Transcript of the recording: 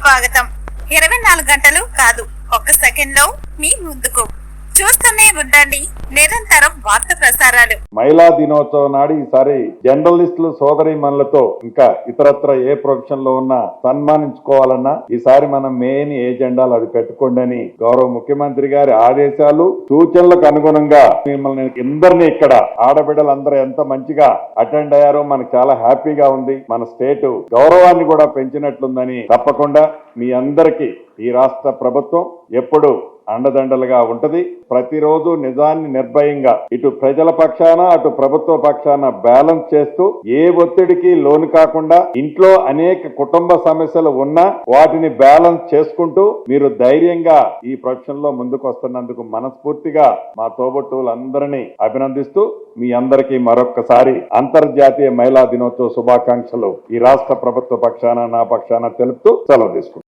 స్వాగతం. 24 గంటలు కాదు, ఒక్క సెకండ్ లో మీ ముందుకు. చూస్తూనే ఉండండి నిరంతరం వార్త ప్రసారాలు. మహిళా దినోత్సవం నాడు ఈసారి జర్నలిస్టులు సోదరీమణులతో ఇంకా ఇతరత్ర ఏ ప్రొఫెషన్ లో ఉన్నా సన్మానించుకోవాలన్నా ఈసారి మనం మెయిన్ ఏజెండాలు అది పెట్టుకోండి అని గౌరవ ముఖ్యమంత్రి గారి ఆదేశాలు సూచనలకు అనుగుణంగా మిమ్మల్ని అందరినీ ఇక్కడ ఆడబిడ్డలందరూ ఎంత మంచిగా అటెండ్ అయ్యారో మనకు చాలా హ్యాపీగా ఉంది. మన స్టేట్ గౌరవాన్ని కూడా పెంచినట్లుందని తప్పకుండా మీ అందరికీ ఈ రాష్ట్ర ప్రభుత్వం ఎప్పుడు అండదండలుగా ఉంటది. ప్రతిరోజు నిజాన్ని నిర్భయంగా ఇటు ప్రజల పక్షాన అటు ప్రభుత్వ పక్షాన బ్యాలెన్స్ చేస్తూ ఏ ఒత్తిడికి లోను కాకుండా ఇంట్లో అనేక కుటుంబ సమస్యలు ఉన్నా వాటిని బ్యాలెన్స్ చేసుకుంటూ మీరు ధైర్యంగా ఈ ప్రొఫెషన్ లో ముందుకు వస్తున్నందుకు మనస్ఫూర్తిగా మా తోబుట్టువులందరినీ అభినందిస్తూ మీ అందరికీ మరొక్కసారి అంతర్జాతీయ మహిళా దినోత్సవ శుభాకాంక్షలు ఈ రాష్ట్ర ప్రభుత్వ పక్షాన నా పక్షాన తెలుపుతూ సెలవు తీసుకుంటాం.